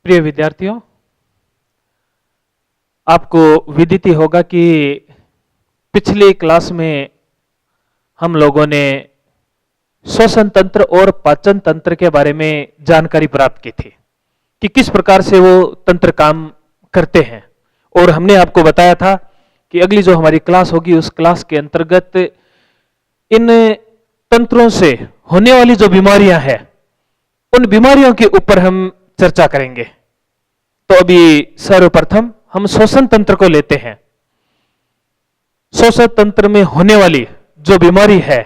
प्रिय विद्यार्थियों, आपको विदित ही होगा कि पिछली क्लास में हम लोगों ने श्वसन तंत्र और पाचन तंत्र के बारे में जानकारी प्राप्त की थी कि किस प्रकार से वो तंत्र काम करते हैं। और हमने आपको बताया था कि अगली जो हमारी क्लास होगी उस क्लास के अंतर्गत इन तंत्रों से होने वाली जो बीमारियां हैं उन बीमारियों के ऊपर हम चर्चा करेंगे। तो अभी सर्वप्रथम हम श्वसन तंत्र को लेते हैं। श्वसन तंत्र में होने वाली जो बीमारी है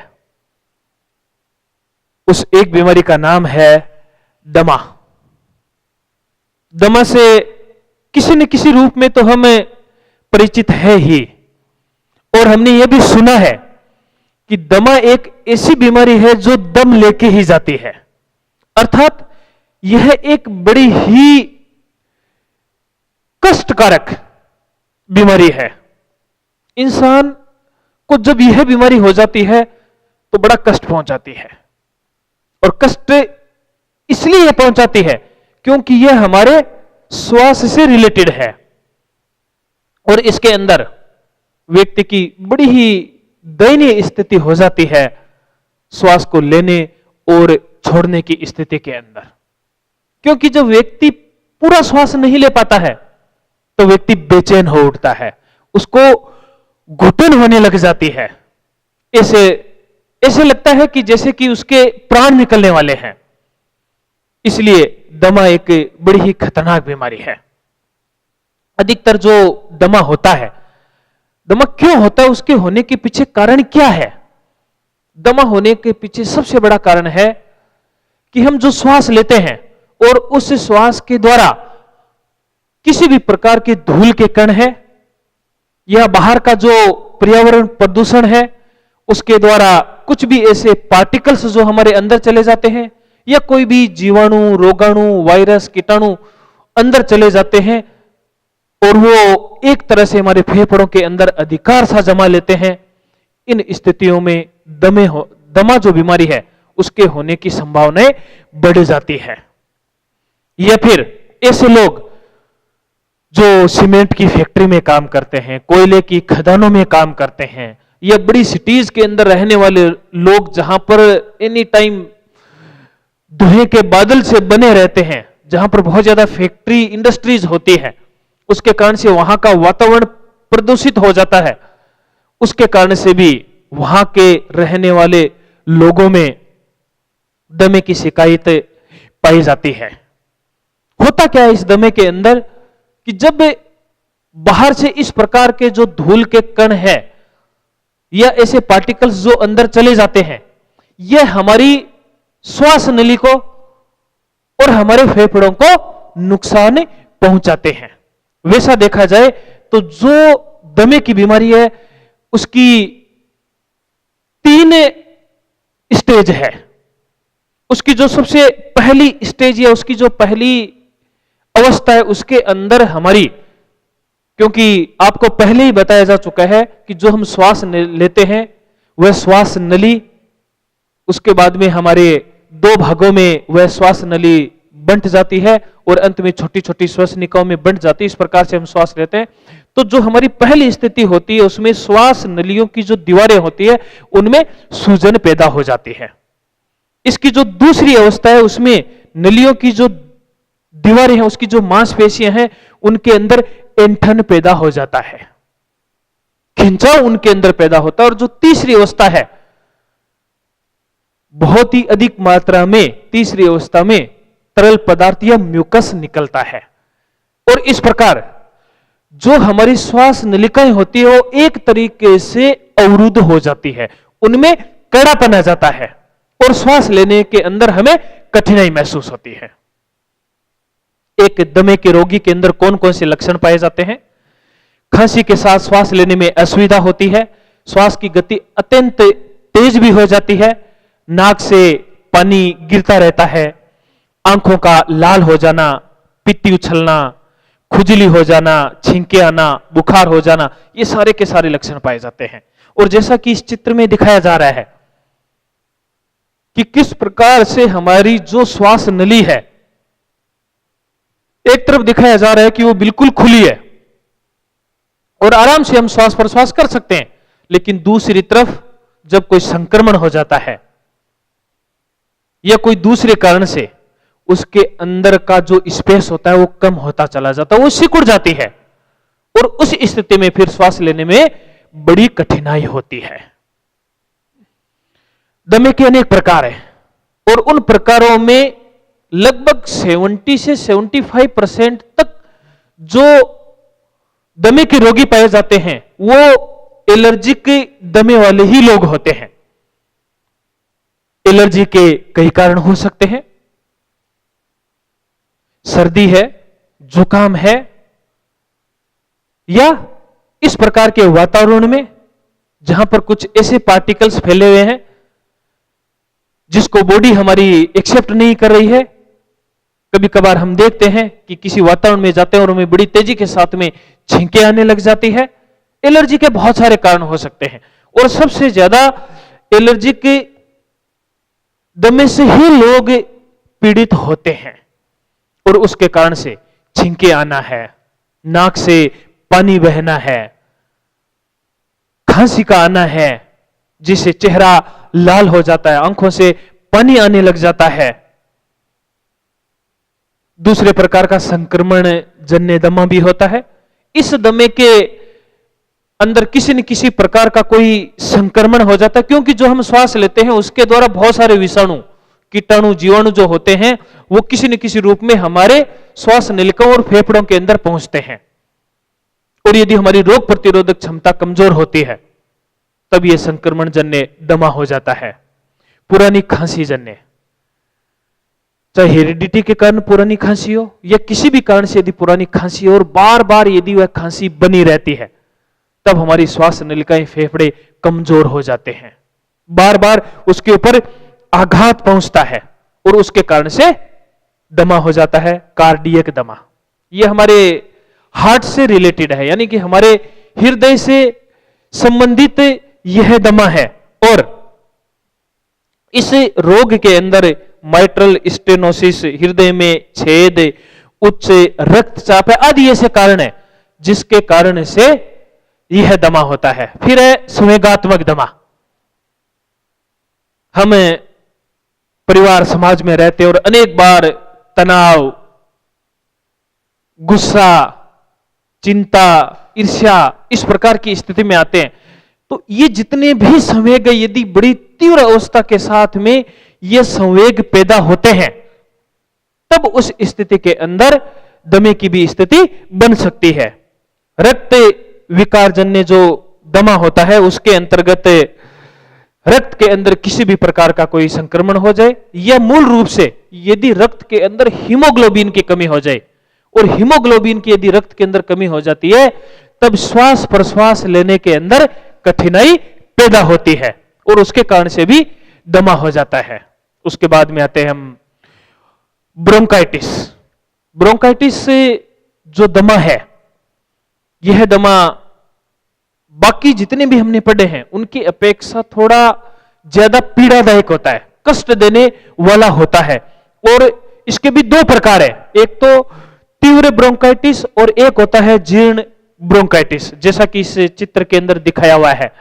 उस एक बीमारी का नाम है दमा। दमा से किसी न किसी रूप में तो हम परिचित है ही, और हमने यह भी सुना है कि दमा एक ऐसी बीमारी है जो दम लेके ही जाती है, अर्थात यह एक बड़ी ही कष्टकारक बीमारी है। इंसान को जब यह बीमारी हो जाती है तो बड़ा कष्ट पहुंचाती है, और कष्ट इसलिए पहुंचाती है क्योंकि यह हमारे श्वास से रिलेटेड है, और इसके अंदर व्यक्ति की बड़ी ही दयनीय स्थिति हो जाती है श्वास को लेने और छोड़ने की स्थिति के अंदर। क्योंकि जब व्यक्ति पूरा श्वास नहीं ले पाता है तो व्यक्ति बेचैन हो उठता है, उसको घुटन होने लग जाती है, ऐसे लगता है कि जैसे कि उसके प्राण निकलने वाले हैं। इसलिए दमा एक बड़ी ही खतरनाक बीमारी है। अधिकतर जो दमा होता है, दमा क्यों होता है, उसके होने के पीछे कारण क्या है? दमा होने के पीछे सबसे बड़ा कारण है कि हम जो श्वास लेते हैं और उस श्वास के द्वारा किसी भी प्रकार के धूल के कण है या बाहर का जो पर्यावरण प्रदूषण है उसके द्वारा कुछ भी ऐसे पार्टिकल्स जो हमारे अंदर चले जाते हैं, या कोई भी जीवाणु, रोगाणु, वायरस, कीटाणु अंदर चले जाते हैं और वो एक तरह से हमारे फेफड़ों के अंदर अधिकार सा जमा लेते हैं। इन स्थितियों में दमा जो बीमारी है उसके होने की संभावनाएं बढ़ जाती है। या फिर ऐसे लोग जो सीमेंट की फैक्ट्री में काम करते हैं, कोयले की खदानों में काम करते हैं, या बड़ी सिटीज के अंदर रहने वाले लोग जहां पर एनी टाइम धुएं के बादल से बने रहते हैं, जहां पर बहुत ज्यादा फैक्ट्री इंडस्ट्रीज होती है, उसके कारण से वहां का वातावरण प्रदूषित हो जाता है। उसके कारण से भी वहां के रहने वाले लोगों में दमे की शिकायत पाई जाती है। होता क्या है इस दमे के अंदर कि जब बाहर से इस प्रकार के जो धूल के कण है या ऐसे पार्टिकल्स जो अंदर चले जाते हैं, यह हमारी श्वास नली को और हमारे फेफड़ों को नुकसान पहुंचाते हैं। वैसा देखा जाए तो जो दमे की बीमारी है उसकी 3 स्टेज है। उसकी जो सबसे पहली स्टेज या उसकी जो पहली अवस्था है उसके अंदर हमारी, क्योंकि आपको पहले ही बताया जा चुका है कि जो हम श्वास लेते हैं वह श्वास नली, उसके बाद में हमारे 2 भागों में वह श्वास नली बंट जाती है और अंत में छोटी छोटी श्वसनिकाओं में बंट जाती है। इस प्रकार से हम श्वास लेते हैं। तो जो हमारी पहली स्थिति होती है उसमें श्वास नलियों की जो दीवारें होती है उनमें सूजन पैदा हो जाती है। इसकी जो दूसरी अवस्था है उसमें नलियों की जो दीवारें हैं, उसकी जो मांसपेशियां हैं, उनके अंदर ऐंठन पैदा हो जाता है, खिंचाव उनके अंदर पैदा होता है। और जो तीसरी अवस्था है, बहुत ही अधिक मात्रा में तीसरी अवस्था में तरल पदार्थ या म्यूकस निकलता है, और इस प्रकार जो हमारी श्वास नलिकाएं होती है वो एक तरीके से अवरुद्ध हो जाती है, उनमें कड़ापन आ जाता है और श्वास लेने के अंदर हमें कठिनाई महसूस होती है। एक दमे के रोगी के अंदर कौन कौन से लक्षण पाए जाते हैं? खांसी के साथ श्वास लेने में असुविधा होती है, श्वास की गति अत्यंत तेज भी हो जाती है, नाक से पानी गिरता रहता है, आंखों का लाल हो जाना, पित्ती उछलना, खुजली हो जाना, छींके आना, बुखार हो जाना, ये सारे के सारे लक्षण पाए जाते हैं। और जैसा कि इस चित्र में दिखाया जा रहा है कि किस प्रकार से हमारी जो श्वास नली है एक तरफ दिखाया जा रहा है कि वो बिल्कुल खुली है और आराम से हम श्वास प्रश्वास कर सकते हैं, लेकिन दूसरी तरफ जब कोई संक्रमण हो जाता है या कोई दूसरे कारण से उसके अंदर का जो स्पेस होता है वो कम होता चला जाता है, वो सिकुड़ जाती है और उस स्थिति में फिर श्वास लेने में बड़ी कठिनाई होती है। दमे के अनेक प्रकार हैं और उन प्रकारों में लगभग 70 से 75% तक जो दमे के रोगी पाए जाते हैं वो एलर्जिक दमे वाले ही लोग होते हैं। एलर्जी के कई कारण हो सकते हैं, सर्दी है, जुकाम है, या इस प्रकार के वातावरण में जहां पर कुछ ऐसे पार्टिकल्स फैले हुए हैं जिसको बॉडी हमारी एक्सेप्ट नहीं कर रही है। कभी कभार हम देखते हैं कि किसी वातावरण में जाते हैं और हमें बड़ी तेजी के साथ में छींकें आने लग जाती है। एलर्जी के बहुत सारे कारण हो सकते हैं और सबसे ज्यादा एलर्जी के दमे से ही लोग पीड़ित होते हैं और उसके कारण से छींकें आना है, नाक से पानी बहना है, खांसी का आना है जिससे चेहरा लाल हो जाता है, आंखों से पानी आने लग जाता है। दूसरे प्रकार का संक्रमण जन्य दमा भी होता है। इस दमे के अंदर किसी न किसी प्रकार का कोई संक्रमण हो जाता है, क्योंकि जो हम श्वास लेते हैं उसके द्वारा बहुत सारे विषाणु, कीटाणु, जीवाणु जो होते हैं वो किसी न किसी रूप में हमारे श्वास नलिकाओं और फेफड़ों के अंदर पहुंचते हैं और यदि हमारी रोग प्रतिरोधक क्षमता कमजोर होती है तब यह संक्रमण जन्य दमा हो जाता है। पुरानी खांसी जन्य, चाहे हेरिडिटी के कारण पुरानी खांसी हो या किसी भी कारण से यदि पुरानी खांसी हो और बार बार यदि वह खांसी बनी रहती है तब हमारी श्वास नलिकाएं, फेफड़े कमजोर हो जाते हैं, बार बार उसके ऊपर आघात पहुंचता है और उसके कारण से दमा हो जाता है, कार्डियक दमा। यह हमारे हार्ट से रिलेटेड है, यानी कि हमारे हृदय से संबंधित यह दमा है और इस रोग के अंदर माइट्रल स्टेनोसिस, हृदय में छेद, उच्च रक्तचाप आदि ऐसे कारण है जिसके कारण से यह दमा होता है। फिर है संवेगात्मक दमा। हम परिवार समाज में रहते और अनेक बार तनाव, गुस्सा, चिंता, ईर्ष्या इस प्रकार की स्थिति में आते हैं, तो ये जितने भी संवेग यदि बड़ी तीव्र अवस्था के साथ में ये संवेग पैदा होते हैं तब उस स्थिति के अंदर दमे की भी स्थिति बन सकती है। रक्त विकार जन्य जो दमा होता है उसके अंतर्गत रक्त के अंदर किसी भी प्रकार का कोई संक्रमण हो जाए या मूल रूप से यदि रक्त के अंदर हीमोग्लोबिन की कमी हो जाए और हीमोग्लोबिन की यदि रक्त के अंदर कमी हो जाती है तब श्वास प्रश्वास लेने के अंदर कठिनाई पैदा होती है और उसके कारण से भी दमा हो जाता है। उसके बाद में आते हैं हम ब्रोंकाइटिस। ब्रोंकाइटिस से जो दमा है, यह दमा बाकी जितने भी हमने पढ़े हैं उनकी अपेक्षा थोड़ा ज्यादा पीड़ादायक होता है, कष्ट देने वाला होता है और इसके भी दो प्रकार है, एक तो तीव्र ब्रोंकाइटिस और एक होता है जीर्ण ब्रोंकाइटिस, जैसा कि इस चित्र के अंदर दिखाया हुआ है।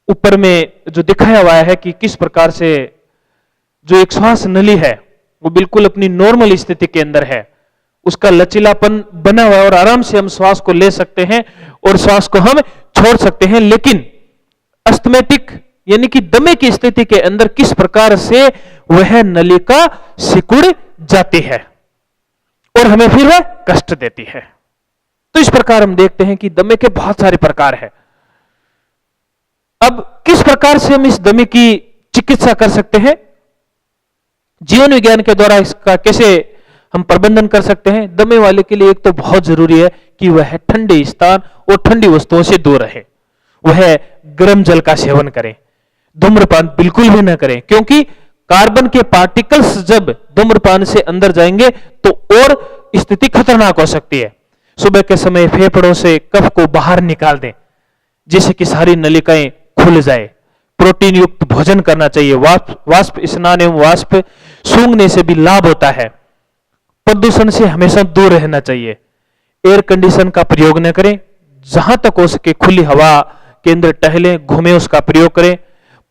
ऊपर में जो दिखाया हुआ है कि किस प्रकार से जो एक श्वास नली है वो बिल्कुल अपनी नॉर्मल स्थिति के अंदर है, उसका लचीलापन बना हुआ है और आराम से हम श्वास को ले सकते हैं और श्वास को हम छोड़ सकते हैं, लेकिन अस्थमैटिक यानी कि दमे की स्थिति के अंदर किस प्रकार से वह नलिका सिकुड़ जाती है और हमें फिर वह कष्ट देती है। तो इस प्रकार हम देखते हैं कि दमे के बहुत सारे प्रकार हैं। अब किस प्रकार से हम इस दमे की चिकित्सा कर सकते हैं, जीवन विज्ञान के द्वारा इसका कैसे हम प्रबंधन कर सकते हैं? दमे वाले के लिए एक तो बहुत जरूरी है कि वह ठंडे स्थान और ठंडी वस्तुओं से दूर रहे, वह गर्म जल का सेवन करें, धूम्रपान बिल्कुल भी ना करें, क्योंकि कार्बन के पार्टिकल्स जब धूम्रपान से अंदर जाएंगे तो और स्थिति खतरनाक हो सकती है। सुबह के समय फेफड़ों से कफ को बाहर निकाल दें जिससे कि सारी नलिकाएं खुल जाए। प्रोटीन युक्त भोजन करना चाहिए, वाष्प स्नान एवं वाष्प सूंघने से भी लाभ होता है। प्रदूषण से हमेशा दूर रहना चाहिए। एयर कंडीशन का प्रयोग न करें, जहां तक हो सके खुली हवा के अंदर टहलें, घूमें, उसका प्रयोग करें।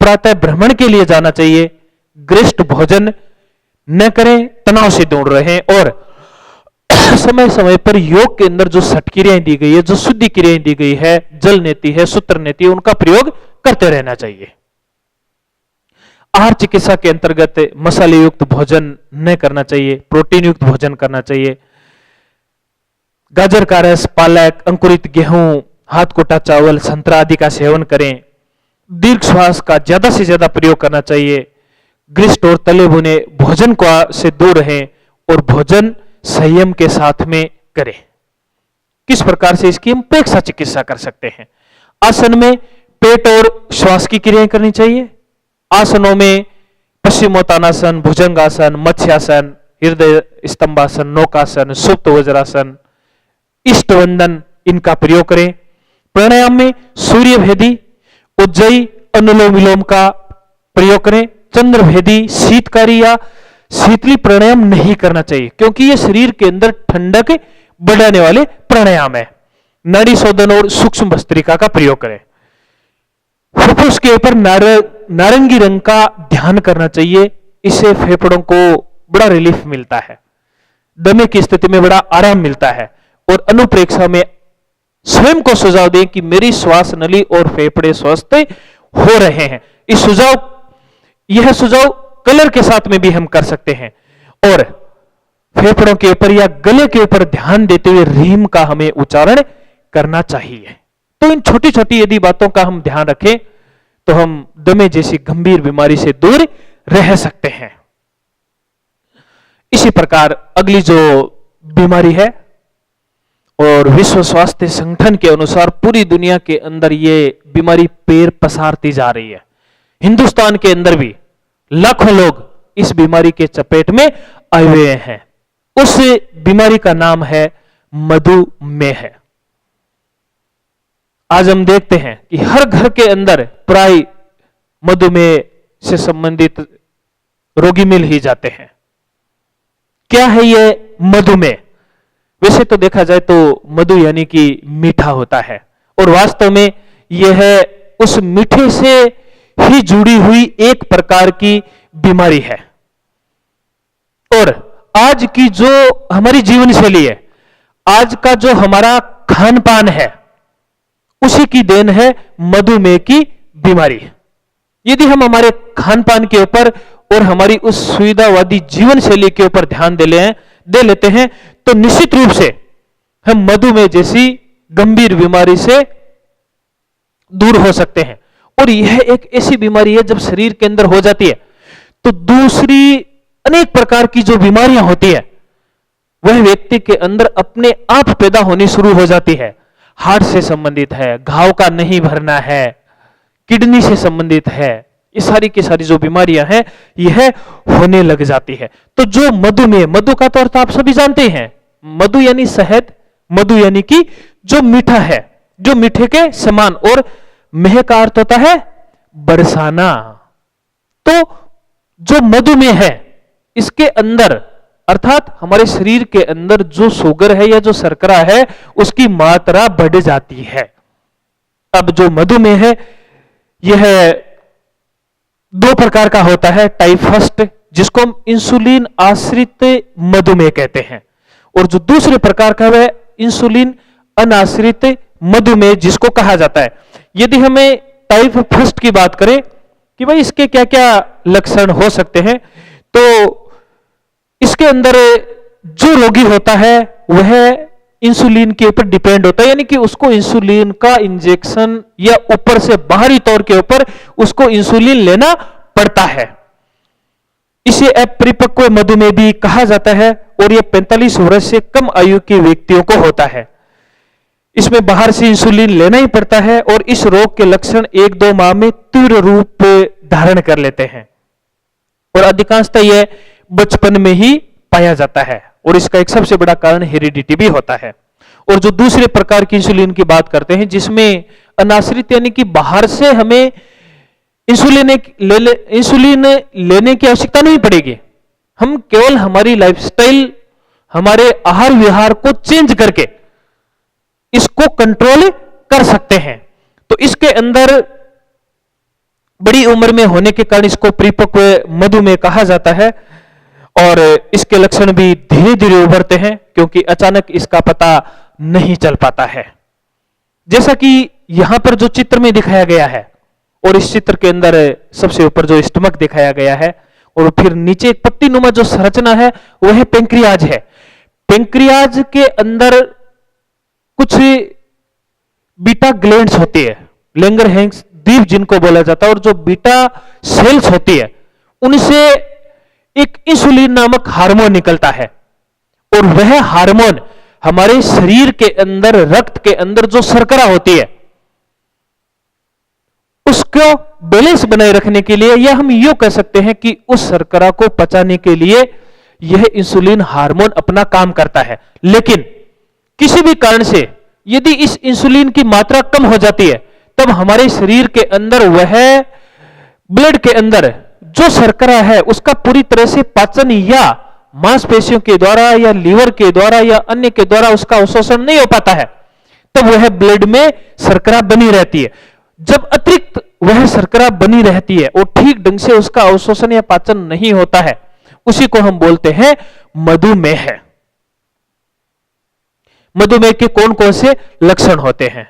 प्रातः भ्रमण के लिए जाना चाहिए। गरिष्ठ भोजन न करें, तनाव से दूर रहें और समय समय पर योग के अंदर जो छठ क्रियाएं दी गई है, जो शुद्धि क्रियाएं दी गई है, जल नीति है, सूत्र नीति है, उनका प्रयोग करते रहना चाहिए। आहार चिकित्सा के अंतर्गत मसाले युक्त भोजन न करना चाहिए, प्रोटीन युक्त भोजन करना चाहिए। गाजर का रस, पालक, अंकुरित गेहूं, हाथ कोटा चावल, संतरा आदि का सेवन करें। दीर्घ श्वास का ज्यादा से ज्यादा प्रयोग करना चाहिए। ग्रिस्ट और तले भुने भोजन को से दूर रहें और भोजन संयम के साथ में करें। किस प्रकार से इसकी हम उपेक्षा चिकित्सा कर सकते हैं? आसन में पेट और श्वास की क्रियाएं करनी चाहिए। आसनों में पश्चिमोत्तानासन, भुजंगासन, मत्स्यासन, हृदय स्तंभासन, नौकासन, सुप्त वज्रासन, इष्टवंदन, इनका प्रयोग करें। प्राणायाम में सूर्य भेदी, उज्जयी, अनुलोम विलोम का प्रयोग करें। चंद्र भेदी, शीतकारी या शीतली प्राणायाम नहीं करना चाहिए, क्योंकि ये शरीर के अंदर ठंडक बढ़ाने वाले प्राणायाम है। नाड़ी शोधन और सूक्ष्म भस्त्रिका का प्रयोग करें। फुफ्फुस के ऊपर नारंगी रंग का ध्यान करना चाहिए, इससे फेफड़ों को बड़ा रिलीफ मिलता है, दमे की स्थिति में बड़ा आराम मिलता है। और अनुप्रेक्षा में स्वयं को सुझाव दें कि मेरी श्वास नली और फेफड़े स्वस्थ हो रहे हैं। यह सुझाव कलर के साथ में भी हम कर सकते हैं। और फेफड़ों के ऊपर या गले के ऊपर ध्यान देते हुए रीम का हमें उच्चारण करना चाहिए। तो इन छोटी छोटी यदि बातों का हम ध्यान रखें तो हम दमे जैसी गंभीर बीमारी से दूर रह सकते हैं। इसी प्रकार अगली जो बीमारी है, और विश्व स्वास्थ्य संगठन के अनुसार पूरी दुनिया के अंदर ये बीमारी पैर पसारती जा रही है। हिंदुस्तान के अंदर भी लाखों लोग इस बीमारी के चपेट में आए हुए हैं। उस बीमारी का नाम है मधुमेह। आज हम देखते हैं कि हर घर के अंदर प्राय मधुमेह से संबंधित रोगी मिल ही जाते हैं। क्या है ये मधुमेह? वैसे तो देखा जाए तो मधु यानी कि मीठा होता है, और वास्तव में यह उस मीठे से ही जुड़ी हुई एक प्रकार की बीमारी है। और आज की जो हमारी जीवन शैली है, आज का जो हमारा खान पान है, उसी की देन है मधुमेह की बीमारी। यदि हम हमारे खान पान के ऊपर और हमारी उस सुविधावादी जीवन शैली के ऊपर ध्यान दे लेते हैं तो निश्चित रूप से हम मधुमेह जैसी गंभीर बीमारी से दूर हो सकते हैं। और यह एक ऐसी बीमारी है जब शरीर के अंदर हो जाती है तो दूसरी अनेक प्रकार की जो बीमारियां होती है वह व्यक्ति के अंदर अपने आप पैदा होनी शुरू हो जाती है। हार्ट से संबंधित है, घाव का नहीं भरना है, किडनी से संबंधित है, ये सारी की सारी जो बीमारियां हैं यह होने लग जाती है। तो जो मधुमेह, मधु का तो अर्थ आप सभी जानते हैं, मधु यानी शहद, मधु यानी कि जो मीठा है, जो मीठे के समान, और मेह का अर्थ होता है बरसाना। तो जो मधुमेह है इसके अंदर अर्थात हमारे शरीर के अंदर जो शुगर है या जो शर्करा है उसकी मात्रा बढ़ जाती है। अब जो मधुमेह है यह दो प्रकार का होता है। टाइप फर्स्ट जिसको हम इंसुलिन आश्रित मधुमेह कहते हैं, और जो दूसरे प्रकार का वह इंसुलिन अनाश्रित मधुमेह जिसको कहा जाता है। यदि हमें टाइप फर्स्ट की बात करें कि भाई इसके क्या क्या लक्षण हो सकते हैं, तो इसके अंदर जो रोगी होता है वह इंसुलिन के ऊपर डिपेंड होता है, यानी कि उसको इंसुलिन का इंजेक्शन या ऊपर से बाहरी तौर के ऊपर उसको इंसुलिन लेना पड़ता है। इसे अपरिपक्व मधुमेह भी कहा जाता है, और यह 45 वर्ष से कम आयु के व्यक्तियों को होता है। इसमें बाहर से इंसुलिन लेना ही पड़ता है, और इस रोग के लक्षण 1-2 माह में तीव्र रूप धारण कर लेते हैं, और अधिकांशतः यह बचपन में ही पाया जाता है, और इसका एक सबसे बड़ा कारण हेरिडिटी भी होता है। और जो दूसरे प्रकार की इंसुलिन की बात करते हैं जिसमें अनाश्रित यानी कि बाहर से हमें इंसुलिन लेने की आवश्यकता नहीं पड़ेगी, हम केवल हमारी लाइफस्टाइल, हमारे आहार विहार को चेंज करके इसको कंट्रोल कर सकते हैं। तो इसके अंदर बड़ी उम्र में होने के कारण इसको परिपक्व मधुमेह कहा जाता है और इसके लक्षण भी धीरे धीरे उभरते हैं क्योंकि अचानक इसका पता नहीं चल पाता है। जैसा कि यहां पर जो चित्र में दिखाया गया है और इस चित्र के अंदर सबसे ऊपर जो स्टमक दिखाया गया है और फिर नीचे एक पट्टी नुमा जो संरचना है वह पेंक्रियाज है। पेंक्रियाज के अंदर कुछ बीटा ग्लैंड्स होती है, लैंगरहैंस द्वीप जिनको बोला जाता है, और जो बीटा सेल्स होती है उनसे एक इंसुलिन नामक हार्मोन निकलता है और वह हार्मोन हमारे शरीर के अंदर, रक्त के अंदर जो शर्करा होती है उसको बैलेंस बनाए रखने के लिए, या हम यूं कह सकते हैं कि उस शर्करा को पचाने के लिए यह इंसुलिन हार्मोन अपना काम करता है। लेकिन किसी भी कारण से यदि इस इंसुलिन की मात्रा कम हो जाती है तब हमारे शरीर के अंदर वह ब्लड के अंदर जो शर्करा है उसका पूरी तरह से पाचन या मांसपेशियों के द्वारा या लीवर के द्वारा या अन्य के द्वारा उसका अवशोषण नहीं हो पाता है, तब वह ब्लड में शर्करा बनी रहती है। जब अतिरिक्त वह शर्करा बनी रहती है और ठीक ढंग से उसका अवशोषण या पाचन नहीं होता है, उसी को हम बोलते हैं मधुमेह। मधुमेह के कौन कौन से लक्षण होते हैं?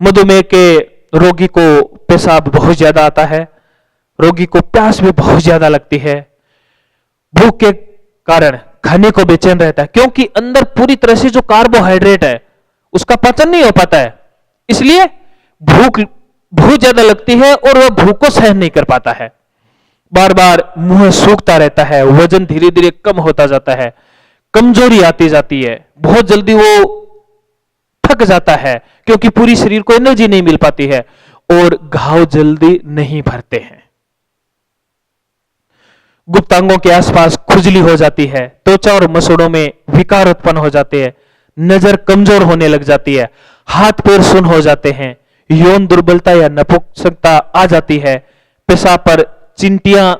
मधुमेह के रोगी को पेशाब बहुत ज्यादा आता है, रोगी को प्यास भी बहुत ज्यादा लगती है, भूख के कारण खाने को बेचैन रहता है क्योंकि अंदर पूरी तरह से जो कार्बोहाइड्रेट है उसका पाचन नहीं हो पाता है, इसलिए भूख बहुत ज्यादा लगती है और वह भूख को सहन नहीं कर पाता है। बार बार मुंह सूखता रहता है, वजन धीरे धीरे कम होता जाता है, कमजोरी आती जाती है, बहुत जल्दी वो थक जाता है क्योंकि पूरी शरीर को एनर्जी नहीं मिल पाती है और घाव जल्दी नहीं भरते हैं। गुप्तांगों के आसपास खुजली हो जाती है, त्वचा और मसूड़ों में विकार उत्पन्न हो जाते हैं, नजर कमजोर होने लग जाती है, हाथ पैर सुन्न हो जाते हैं, यौन दुर्बलता या नपुंसकता आ जाती है, पेशाब पर चिंटियां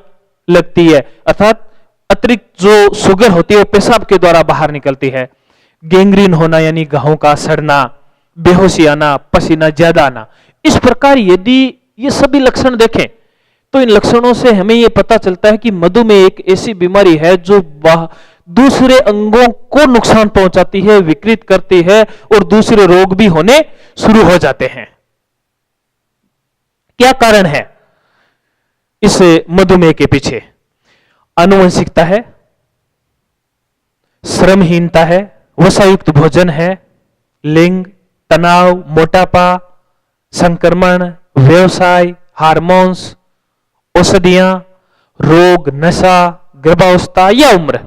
लगती है अर्थात अतिरिक्त जो शुगर होती है वो पेशाब के द्वारा बाहर निकलती है, गैंग्रीन होना यानी घावों का सड़ना, बेहोशी आना, पसीना ज्यादा आना। इस प्रकार यदि ये सभी लक्षण देखें तो इन लक्षणों से हमें यह पता चलता है कि मधुमेह एक ऐसी बीमारी है जो दूसरे अंगों को नुकसान पहुंचाती है, विकृत करती है और दूसरे रोग भी होने शुरू हो जाते हैं। क्या कारण है इस मधुमेह के पीछे? आनुवंशिकता है, श्रमहीनता है, वसायुक्त भोजन है, लिंग, तनाव, मोटापा, संक्रमण, व्यवसाय, हार्मोन्स, औषधियां, रोग, नशा, गर्भावस्था या उम्र,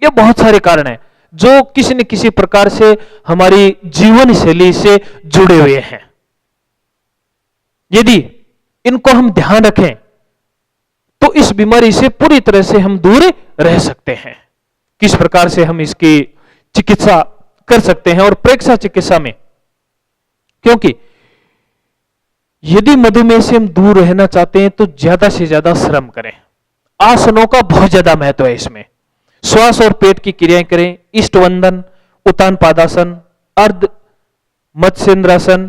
ये बहुत सारे कारण हैं जो किसी न किसी प्रकार से हमारी जीवन शैली से जुड़े हुए हैं। यदि इनको हम ध्यान रखें तो इस बीमारी से पूरी तरह से हम दूर रह सकते हैं। किस प्रकार से हम इसकी चिकित्सा कर सकते हैं और प्रेक्षा चिकित्सा में, क्योंकि यदि मधुमेह से हम दूर रहना चाहते हैं तो ज्यादा से ज्यादा श्रम करें। आसनों का बहुत ज्यादा महत्व है इसमें। श्वास और पेट की क्रियाएं करें, इष्टवंदन, उत्तान पादासन, अर्ध मत्स्येंद्रासन,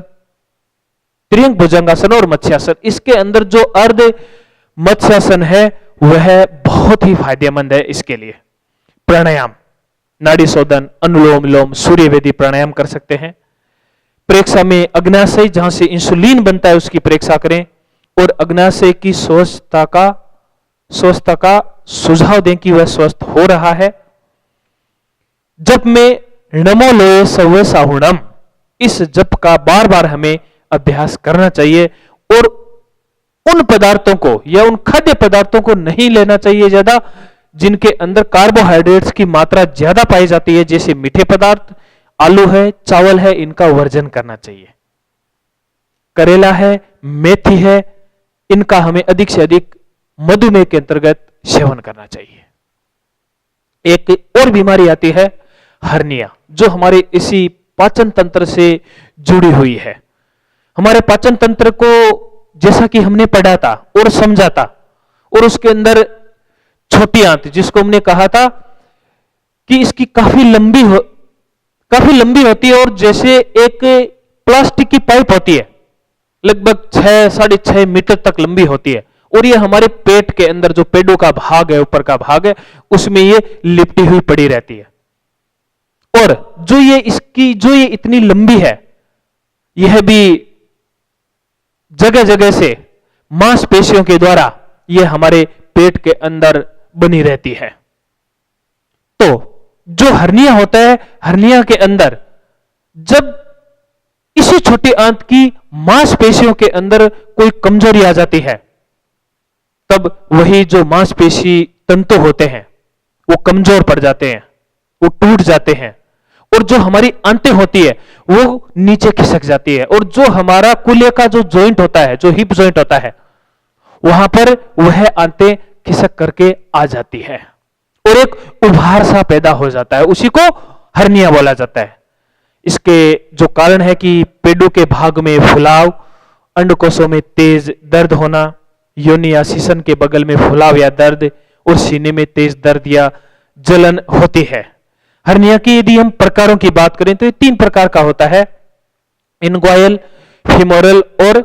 त्रियंग भुजंगासन और मत्स्यासन। इसके अंदर जो अर्ध मत्स्यासन है वह बहुत ही फायदेमंद है इसके लिए। प्राणायाम, नाड़ी शोधन, अनुलोम विलोम, सूर्य वेदी प्राणायाम कर सकते हैं। प्रेक्षा में अग्नाशय जहां से इंसुलिन बनता है उसकी प्रेक्षा करें और अग्नाशय की स्वस्थता का सुझाव दें कि वह स्वस्थ हो रहा है। जप में नमो लोये सव्य साहुणम, इस जप का बार बार हमें अभ्यास करना चाहिए और उन पदार्थों को या उन खाद्य पदार्थों को नहीं लेना चाहिए ज्यादा जिनके अंदर कार्बोहाइड्रेट्स की मात्रा ज्यादा पाई जाती है, जैसे मीठे पदार्थ, आलू है, चावल है, इनका वर्जन करना चाहिए। करेला है, मेथी है, इनका हमें अधिक से अधिक मधुमेह के अंतर्गत सेवन करना चाहिए। एक और बीमारी आती है हर्निया, जो हमारे इसी पाचन तंत्र से जुड़ी हुई है। हमारे पाचन तंत्र को जैसा कि हमने पढ़ा था और समझा था, और उसके अंदर छोटी आंत जिसको हमने कहा था कि इसकी काफी लंबी होती है, और जैसे एक प्लास्टिक की पाइप होती है, लगभग 6-6.5 मीटर तक लंबी होती है, और ये हमारे पेट के अंदर जो पेडों का भाग है, ऊपर का भाग है, उसमें ये लिपटी हुई पड़ी रहती है। और जो ये इतनी लंबी है, यह भी जगह जगह से मांसपेशियों के द्वारा यह हमारे पेट के अंदर बनी रहती है। तो जो हर्निया होता है, हर्निया के अंदर जब इसी छोटी आंत की मांसपेशियों के अंदर कोई कमजोरी आ जाती है, तब वही जो मांसपेशी तंतु होते हैं वो कमजोर पड़ जाते हैं, वो टूट जाते हैं, और जो हमारी आंतें होती है वो नीचे खिसक जाती है, और जो हमारा कुल्हे का जो जॉइंट होता है, जो हिप जॉइंट होता है, वहां पर वह आंतें खिसक करके आ जाती है, और एक उभार सा पैदा हो जाता है, उसी को हर्निया बोला जाता है। इसके जो कारण है कि पेडों के भाग में फुलाव, अंडकोशों में तेज दर्द होना, योनि या सीसन के बगल में फुलाव या दर्द, और सीने में तेज दर्द या जलन होती है। हर्निया की यदि हम प्रकारों की बात करें तो ये 3 प्रकार का होता है, इनग्वायल, फीमोरल और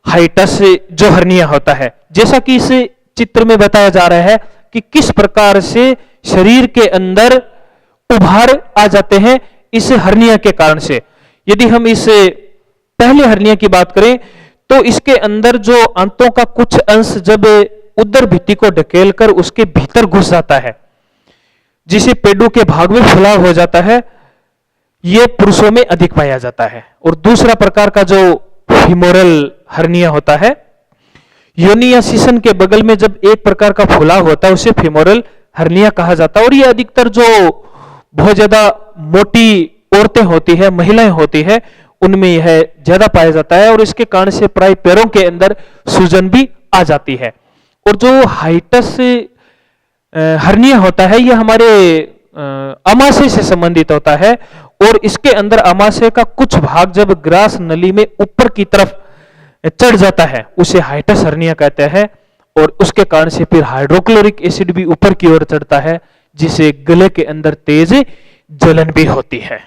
हाइटस जो हर्निया होता है। जैसा कि इस चित्र में बताया जा रहा है कि किस प्रकार से शरीर के अंदर उभार आ जाते हैं इस हर्निया के कारण से। यदि हम इस पहले हर्निया की बात करें तो इसके अंदर जो आंतों का कुछ अंश जब उदर भित्ति को ढकेलकर उसके भीतर घुस जाता है, जिसे पेडों के भाग में फुलाव हो जाता है, यह पुरुषों में अधिक पाया जाता है। और दूसरा प्रकार का जो फीमोरल हर्निया होता है, योनि या सीसन के बगल में जब एक प्रकार का फुलाव होता है उसे फीमोरल हर्निया कहा जाता है, और यह अधिकतर जो बहुत ज्यादा मोटी औरतें होती है, महिलाएं होती है, उनमें यह ज्यादा पाया जाता है, और इसके कारण से प्राय पैरों के अंदर सूजन भी आ जाती है। और जो हाइटस हर्निया होता है, यह हमारे अमाशय से संबंधित होता है, और इसके अंदर अमाशय का कुछ भाग जब ग्रास नली में ऊपर की तरफ चढ़ जाता है उसे हाइटस हर्निया कहते हैं, और उसके कारण से फिर हाइड्रोक्लोरिक एसिड भी ऊपर की ओर चढ़ता है, जिसे गले के अंदर तेज जलन भी होती है।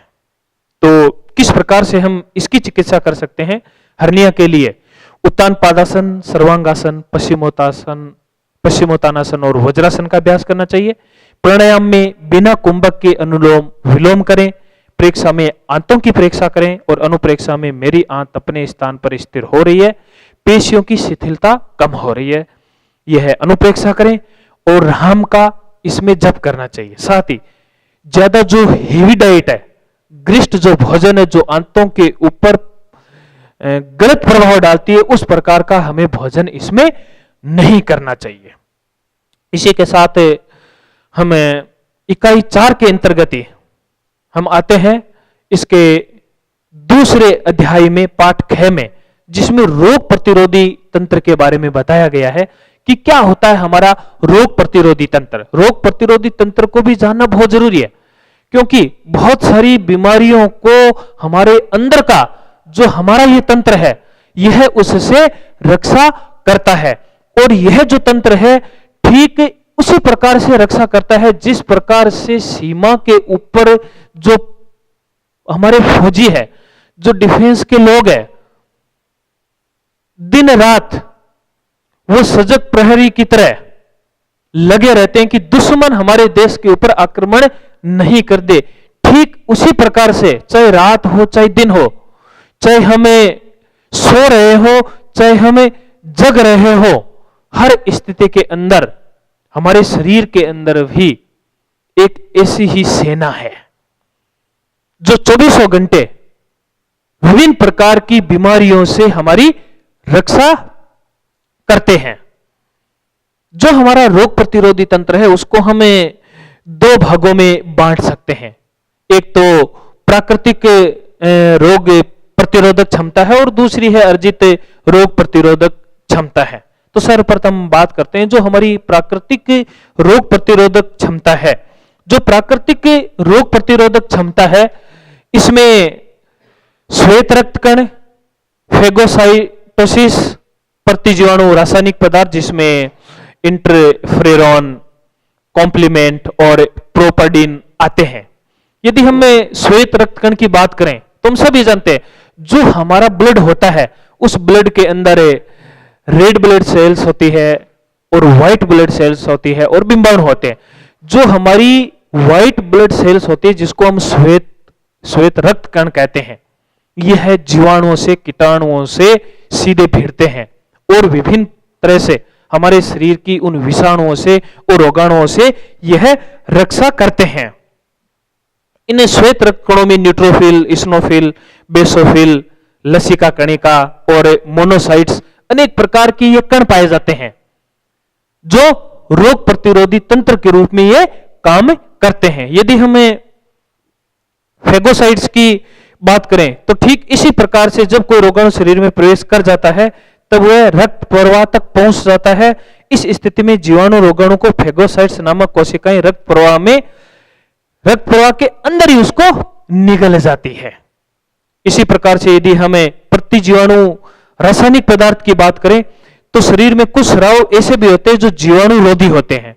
तो किस प्रकार से हम इसकी चिकित्सा कर सकते हैं हर्निया के लिए? उत्तान पादासन, सर्वांगासन, पश्चिमोत्तानासन और वज्रासन का अभ्यास करना चाहिए। प्राणायाम में बिना कुंभक के अनुलोम विलोम करें। प्रेक्षा में आंतों की प्रेक्षा करें, और अनुप्रेक्षा में मेरी आंत अपने स्थान पर स्थिर हो रही है, पेशियों की शिथिलता कम हो रही है, यह अनुप्रेक्षा करें। और राम का इसमें जप करना चाहिए। साथ ही ज्यादा जो हेवी डाइट है, ग्रिष्ट जो भोजन है, जो आंतों के ऊपर गलत प्रभाव डालती है, उस प्रकार का हमें भोजन इसमें नहीं करना चाहिए। इसी के साथ हम इकाई 4 के अंतर्गत हम आते हैं इसके दूसरे अध्याय में, पाठ 6 में, जिसमें रोग प्रतिरोधी तंत्र के बारे में बताया गया है कि क्या होता है हमारा रोग प्रतिरोधी तंत्र। रोग प्रतिरोधी तंत्र को भी जानना बहुत जरूरी है, क्योंकि बहुत सारी बीमारियों को हमारे अंदर का जो हमारा ये तंत्र है, यह उससे रक्षा करता है, और यह जो तंत्र है ठीक उसी प्रकार से रक्षा करता है जिस प्रकार से सीमा के ऊपर जो हमारे फौजी है, जो डिफेंस के लोग हैं, दिन रात वो सजग प्रहरी की तरह लगे रहते हैं कि दुश्मन हमारे देश के ऊपर आक्रमण नहीं कर दे। ठीक उसी प्रकार से चाहे रात हो चाहे दिन हो, चाहे हमें सो रहे हो चाहे हमें जग रहे हो, हर स्थिति के अंदर हमारे शरीर के अंदर भी एक ऐसी ही सेना है जो 24 घंटे विभिन्न प्रकार की बीमारियों से हमारी रक्षा करते हैं। जो हमारा रोग प्रतिरोधी तंत्र है उसको हमें 2 भागों में बांट सकते हैं। एक तो प्राकृतिक रोग प्रतिरोधक क्षमता है, और दूसरी है अर्जित रोग प्रतिरोधक क्षमता है। तो सर्वप्रथम बात करते हैं जो हमारी प्राकृतिक रोग प्रतिरोधक क्षमता है। जो प्राकृतिक रोग प्रतिरोधक क्षमता है, इसमें श्वेत रक्त कण, फेगोसाइटोसिस, प्रतिजीवाणु रासायनिक पदार्थ जिसमें इंटरफेरॉन, कॉम्प्लीमेंट और प्रोपाडिन आते हैं। यदि हम श्वेत रक्तकण की बात करें तो हम सभी जानते हैं जो हमारा ब्लड होता है उस ब्लड के अंदर रेड ब्लड सेल्स होती है और व्हाइट ब्लड सेल्स होती है और बिंबाणु होते हैं। जो हमारी व्हाइट ब्लड सेल्स होती है जिसको हम श्वेत रक्तकण कहते हैं, यह जीवाणुओं से कीटाणुओं से सीधे भिड़ते हैं और विभिन्न तरह से हमारे शरीर की उन विषाणुओं से और रोगाणुओं से यह रक्षा करते हैं। इन श्वेत रक्तकणों में न्यूट्रोफिल, इस्नोफिल, बेसोफिल, लसिका कणिका और मोनोसाइट्स अनेक प्रकार के ये कण पाए जाते हैं जो रोग प्रतिरोधी तंत्र के रूप में ये काम करते हैं। यदि हमें फेगोसाइट्स की बात करें तो ठीक इसी प्रकार से जब कोई रोगाणु शरीर में प्रवेश कर जाता है तब वह रक्त प्रवाह तक पहुंच जाता है। इस स्थिति में जीवाणु रोगाणु को फेगोसाइट्स नामक कोशिकाएं रक्त प्रवाह के अंदर ही उसको निगल जाती है। इसी प्रकार से यदि हमें प्रतिजीवाणु रासायनिक पदार्थ की बात करें तो शरीर में कुछ स्राव ऐसे भी होते हैं जो जीवाणु रोधी होते हैं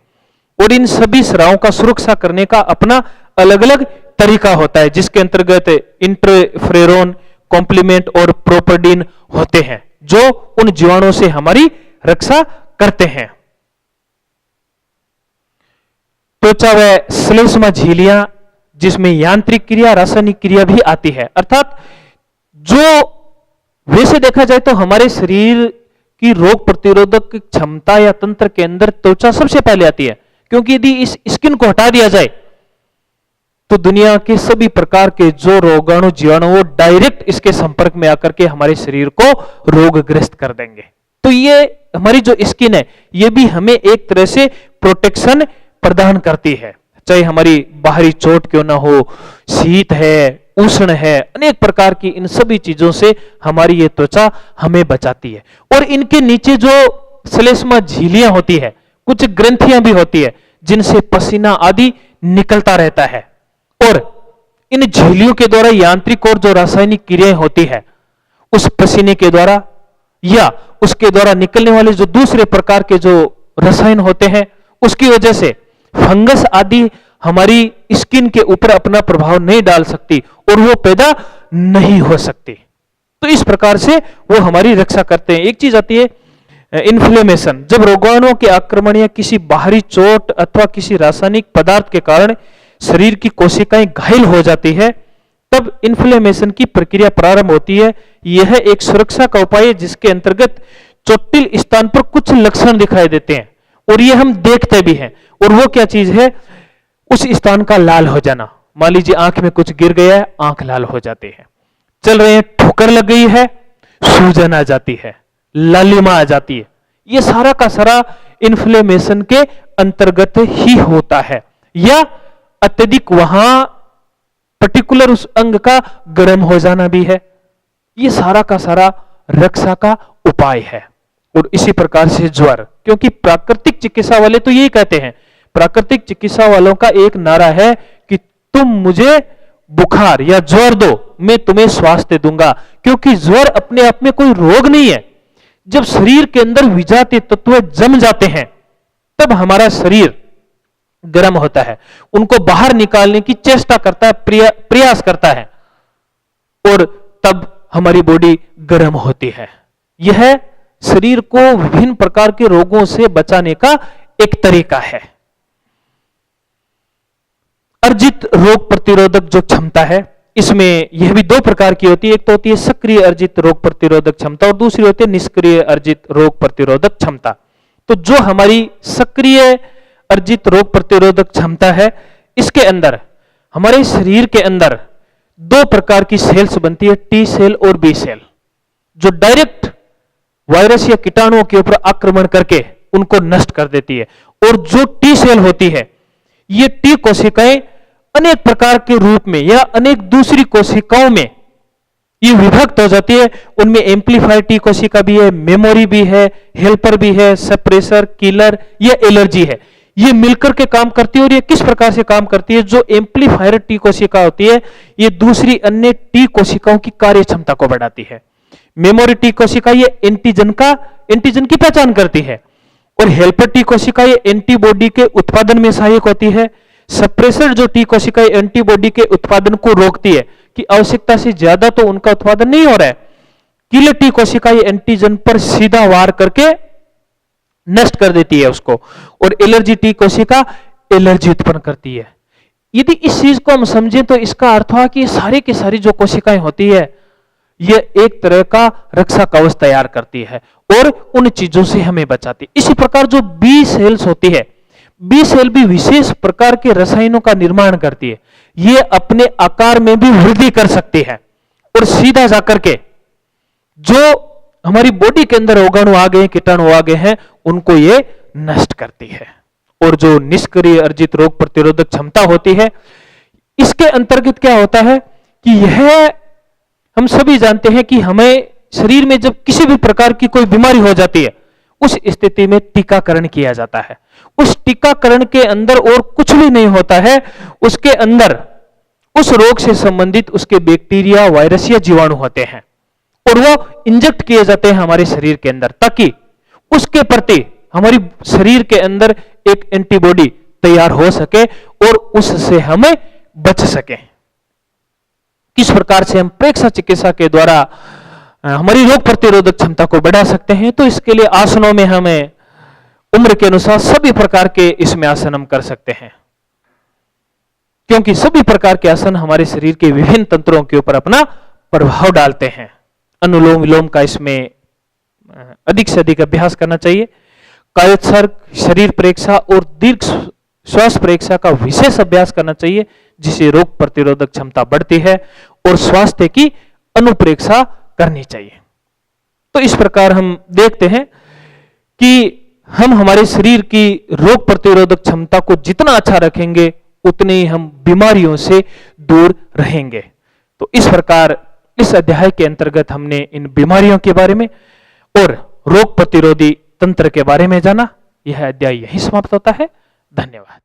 और इन सभी स्रावों का सुरक्षा करने का अपना अलग अलग तरीका होता है जिसके अंतर्गत इंटरफेरोन, कॉम्प्लीमेंट और प्रोपर्डिन होते हैं जो उन जीवाणुओं से हमारी रक्षा करते हैं। त्वचा व श्लेष्मा झिल्लियां जिसमें यांत्रिक क्रिया, रासायनिक क्रिया भी आती है। अर्थात जो वैसे देखा जाए तो हमारे शरीर की रोग प्रतिरोधक क्षमता या तंत्र के अंदर त्वचा सबसे पहले आती है, क्योंकि यदि इस स्किन को हटा दिया जाए तो दुनिया के सभी प्रकार के जो रोगाणु जीवाणु वो डायरेक्ट इसके संपर्क में आकर के हमारे शरीर को रोगग्रस्त कर देंगे। तो ये हमारी जो स्किन है ये भी हमें एक तरह से प्रोटेक्शन प्रदान करती है, चाहे हमारी बाहरी चोट क्यों ना हो, शीत है, उष्ण है, अनेक प्रकार की इन सभी चीजों से हमारी ये त्वचा हमें बचाती है। और इनके नीचे जो श्लेष्मा झिल्लियां होती है, कुछ ग्रंथियां भी होती है जिनसे पसीना आदि निकलता रहता है और इन झिल्लियों के द्वारा यांत्रिक और जो रासायनिक क्रियाएं होती है उस पसीने के द्वारा या उसके द्वारा निकलने वाले जो दूसरे प्रकार के जो रसायन होते हैं उसकी वजह से फंगस आदि हमारी स्किन के ऊपर अपना प्रभाव नहीं डाल सकती और वो पैदा नहीं हो सकती। तो इस प्रकार से वो हमारी रक्षा करते हैं। एक चीज आती है इन्फ्लेमेशन, जब रोगाणुओं के आक्रमण या किसी बाहरी चोट अथवा किसी रासायनिक पदार्थ के कारण शरीर की कोशिकाएं घायल हो जाती है तब इन्फ्लेमेशन की प्रक्रिया प्रारंभ होती है। यह एक सुरक्षा का उपाय है जिसके अंतर्गत चोटिल स्थान पर कुछ लक्षण दिखाई देते हैं और ये हम देखते भी हैं। और वो क्या चीज है? उस स्थान का लाल हो जाना। मान लीजिए आंख में कुछ गिर गया है, आंख लाल हो जाती है। चल रहे हैं, ठोकर लग गई है, सूजन आ जाती है, लालिमा आ जाती है। ये सारा का सारा इन्फ्लेमेशन के अंतर्गत ही होता है। या अत्यधिक वहां पर्टिकुलर उस अंग का गर्म हो जाना भी है। ये सारा का सारा रक्षा का उपाय है। और इसी प्रकार से ज्वर, क्योंकि प्राकृतिक चिकित्सा वाले तो यही कहते हैं, प्राकृतिक चिकित्सा वालों का एक नारा है कि तुम मुझे बुखार या ज्वर दो, मैं तुम्हें स्वास्थ्य दूंगा। क्योंकि ज्वर अपने आप में कोई रोग नहीं है। जब शरीर के अंदर विजातीय तत्व जम जाते हैं तब हमारा शरीर गर्म होता है, उनको बाहर निकालने की चेष्टा करता है, प्रयास करता है और तब हमारी बॉडी गर्म होती है। यह शरीर को विभिन्न प्रकार के रोगों से बचाने का एक तरीका है। अर्जित रोग प्रतिरोधक जो क्षमता है, इसमें यह भी दो प्रकार की होती है। एक तो होती है सक्रिय अर्जित रोग प्रतिरोधक क्षमता और दूसरी होती है निष्क्रिय अर्जित रोग प्रतिरोधक क्षमता। तो जो हमारी सक्रिय अर्जित रोग प्रतिरोधक क्षमता है, इसके अंदर हमारे शरीर के अंदर दो प्रकार की सेल्स बनती है, टी सेल और बी सेल, जो डायरेक्ट वायरस या कीटाणुओं के ऊपर आक्रमण करके उनको नष्ट कर देती है। और जो टी सेल होती है, ये टी कोशिकाएं अनेक प्रकार के रूप में या अनेक दूसरी कोशिकाओं में ये विभक्त हो जाती है। उनमें एम्पलीफायर टी कोशिका भी है, मेमोरी भी है, हेल्पर भी है, सप्रेसर, किलर या एलर्जी है। ये मिलकर के काम करती है। और ये किस प्रकार से काम करती है? जो एम्पलीफायर टी कोशिका होती है, ये दूसरी अन्य टी कोशिकाओं की कार्य क्षमता को बढ़ाती है। मेमोरी टी कोशिका ये एंटीजन की पहचान करती है और हेल्पर टी कोशिका ये एंटीबॉडी के उत्पादन में सहायक होती है। सप्रेसर जो टी कोशिकाएं एंटीबॉडी के उत्पादन को रोकती है कि आवश्यकता से ज्यादा तो उनका उत्पादन नहीं हो रहा है, किलर टी कोशिकाएं एंटीजन पर सीधा वार करके नष्ट कर देती है उसको, और एलर्जी टी कोशिका एलर्जी उत्पन्न करती है। यदि इस चीज को हम समझें तो इसका अर्थ हुआ कि सारी की सारी जो कोशिकाएं होती है ये एक तरह का रक्षा कवच तैयार करती है और उन चीजों से हमें बचाती है। इसी प्रकार जो बी सेल्स होती है, बी सेल भी विशेष प्रकार के रसायनों का निर्माण करती है। ये अपने आकार में भी वृद्धि कर सकती है और सीधा जाकर के जो हमारी बॉडी के अंदर रोगाणु आ गए, कीटाणु आ गए हैं, उनको ये नष्ट करती है। और जो निष्क्रिय अर्जित रोग प्रतिरोधक क्षमता होती है, इसके अंतर्गत क्या होता है कि यह हम सभी जानते हैं कि हमें शरीर में जब किसी भी प्रकार की कोई बीमारी हो जाती है, उस स्थिति में टीकाकरण किया जाता है। उस टीकाकरण के अंदर और कुछ भी नहीं होता है, उसके अंदर उस रोग से संबंधित उसके बैक्टीरिया, वायरस या जीवाणु होते हैं और वो इंजेक्ट किए जाते हैं हमारे शरीर के अंदर, ताकि उसके प्रति हमारी शरीर के अंदर एक एंटीबॉडी तैयार हो सके और उससे हमें बच सके। किस प्रकार से हम प्रेक्षा चिकित्सा के द्वारा हमारी रोग प्रतिरोधक क्षमता को बढ़ा सकते हैं, तो इसके लिए आसनों में हमें उम्र के अनुसार सभी प्रकार के इसमें आसन हम कर सकते हैं, क्योंकि सभी प्रकार के आसन हमारे शरीर के विभिन्न तंत्रों के ऊपर अपना प्रभाव डालते हैं। अनुलोम विलोम का इसमें अधिक से अधिक अभ्यास करना चाहिए। कायोत्सर्ग, शरीर प्रेक्षा और दीर्घ श्वास प्रेक्षा का विशेष अभ्यास करना चाहिए, जिससे रोग प्रतिरोधक क्षमता बढ़ती है, और स्वास्थ्य की अनुप्रेक्षा करनी चाहिए। तो इस प्रकार हम देखते हैं कि हम हमारे शरीर की रोग प्रतिरोधक क्षमता को जितना अच्छा रखेंगे, उतने ही हम बीमारियों से दूर रहेंगे। तो इस प्रकार इस अध्याय के अंतर्गत हमने इन बीमारियों के बारे में और रोग प्रतिरोधी तंत्र के बारे में जाना। यह अध्याय यही समाप्त होता है। धन्यवाद।